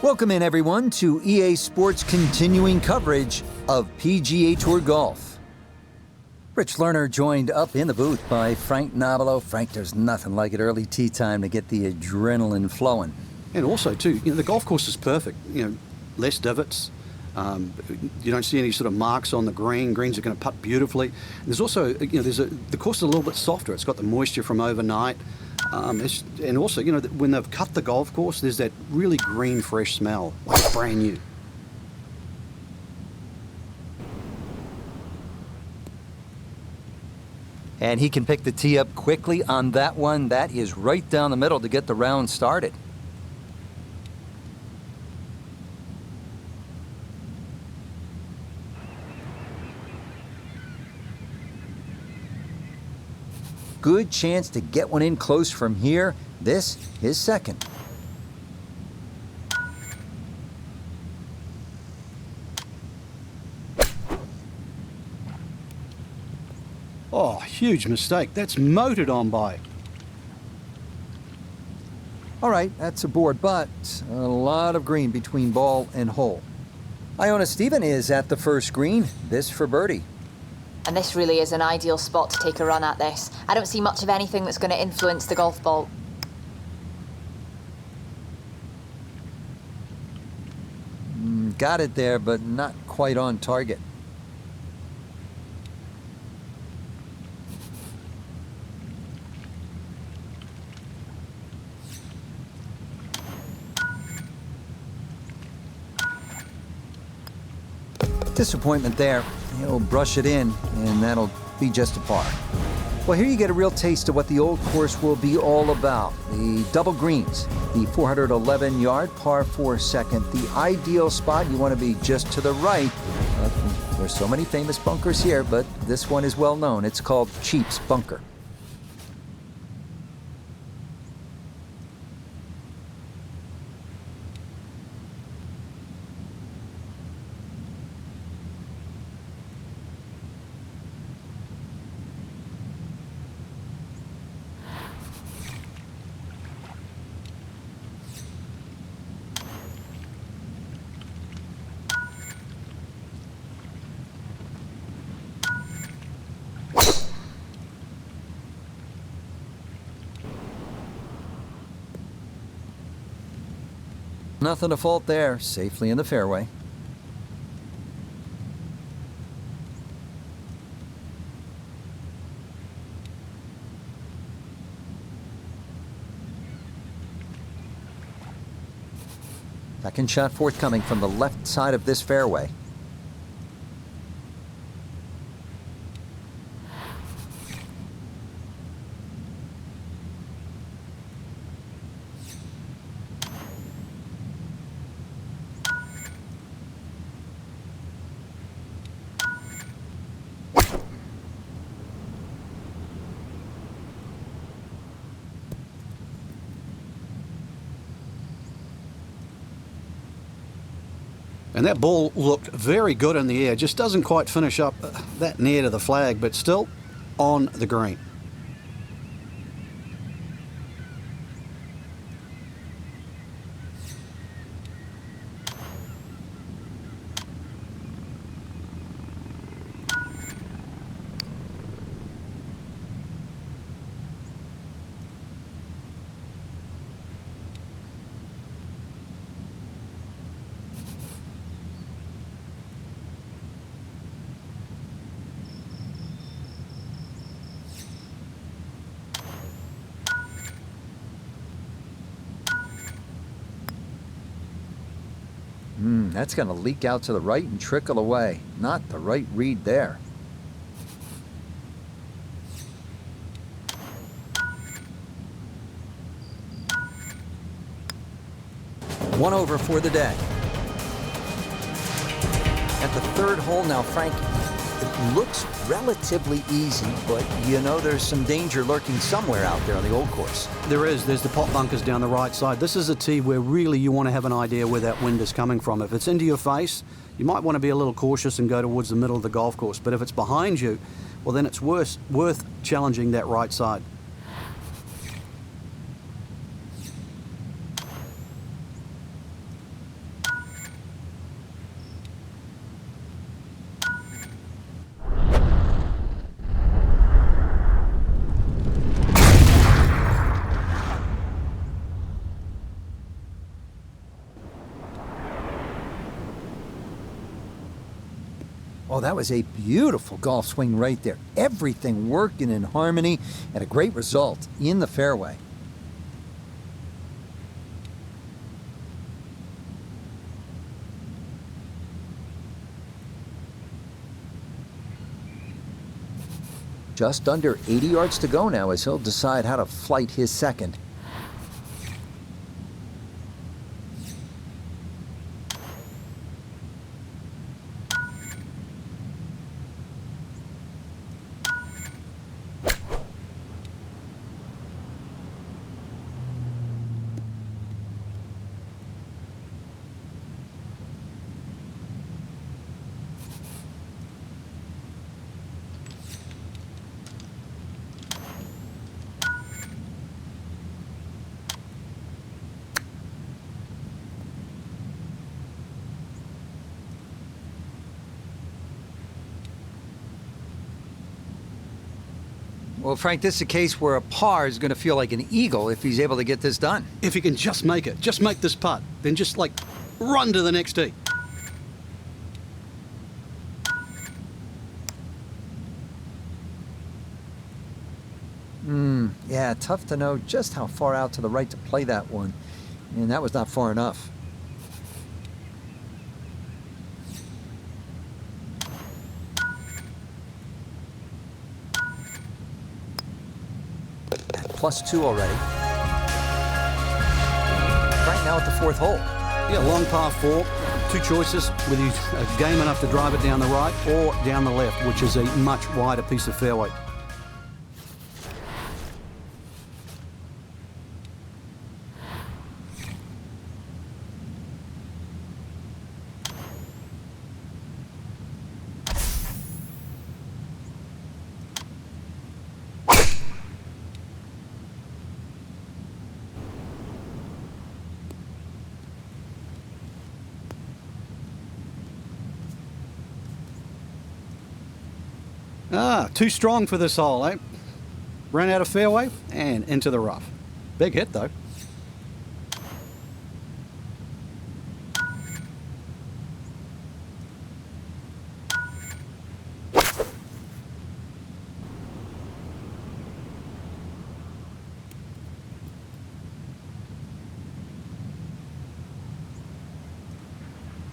Welcome in, everyone, to EA Sports' continuing coverage of PGA Tour Golf. Rich Lerner joined up in the booth by Frank Nobilo. Frank, there's nothing like it early tee time to get the adrenaline flowing. And also, too, the golf course is perfect. Less divots. You don't see any sort of marks on the green. Greens are going to putt beautifully. There's also, the course is a little bit softer. It's got the moisture from overnight. And also, when they've cut the golf course, there's that really green, fresh smell, like it's brand new. And he can pick the tee up quickly on that one. That is right down the middle to get the round started. Good chance to get one in close from here. This is second. Oh, huge mistake. That's motored on by. All right, that's a board, but a lot of green between ball and hole. Iona Stephen is at the first green. This for birdie. And this really is an ideal spot to take a run at this. I don't see much of anything that's going to influence the golf ball. Got it there, but not quite on target. Disappointment there. He'll brush it in, and that'll be just a par. Well, here you get a real taste of what the old course will be all about. The double greens, the 411-yard par 4 second, the ideal spot. You want to be just to the right. There's so many famous bunkers here, but this one is well known. It's called Cheap's Bunker. Nothing to fault there, safely in the fairway. Second shot forthcoming from the left side of this fairway. And that ball looked very good in the air. Just doesn't quite finish up that near to the flag, but still on the green. That's going to leak out to the right and trickle away. Not the right read there. One over for the day. At the third hole now, Frank, it looks relatively easy, but there's some danger lurking somewhere out there on the old course. There is. There's the pot bunkers down the right side. This is a tee where really you want to have an idea where that wind is coming from. If it's into your face, you might want to be a little cautious and go towards the middle of the golf course. But if it's behind you, well, then it's worth challenging that right side. Oh, that was a beautiful golf swing right there. Everything working in harmony and a great result in the fairway. Just under 80 yards to go now as he'll decide how to flight his second. Well, Frank, this is a case where a par is going to feel like an eagle if he's able to get this done. If he can just make it, just make this putt, then just like run to the next tee. Yeah, tough to know just how far out to the right to play that one. And that was not far enough. At +2 already. Right now at the 4th hole. Yeah, long par 4, 2 choices, whether you're game enough to drive it down the right or down the left, which is a much wider piece of fairway. Too strong for this hole, eh? Ran out of fairway and into the rough. Big hit, though.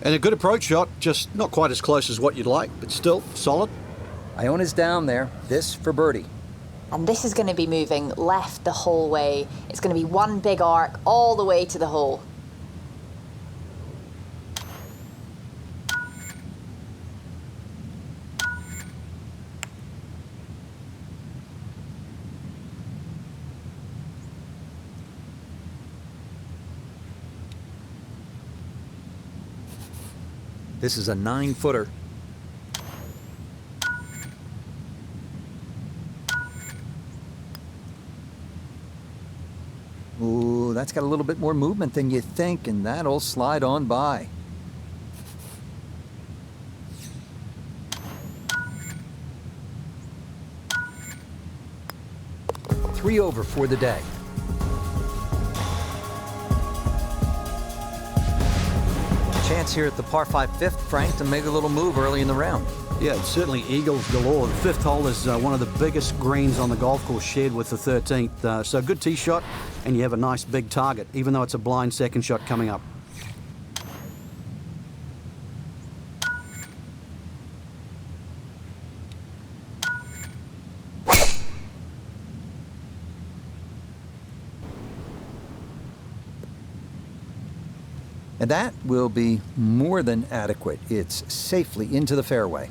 And a good approach shot, just not quite as close as what you'd like, but still solid. Iona's down there. This for birdie. And this is going to be moving left the whole way. It's going to be one big arc all the way to the hole. This is a 9-footer. Ooh, that's got a little bit more movement than you think, and that'll slide on by. Three over for the day. Chance here at the par 5 fifth, Frank, to make a little move early in the round. Yeah, it's certainly eagles galore. The 5th hole is one of the biggest greens on the golf course, shared with the 13th. So good tee shot, and you have a nice big target, even though it's a blind second shot coming up. And that will be more than adequate. It's safely into the fairway.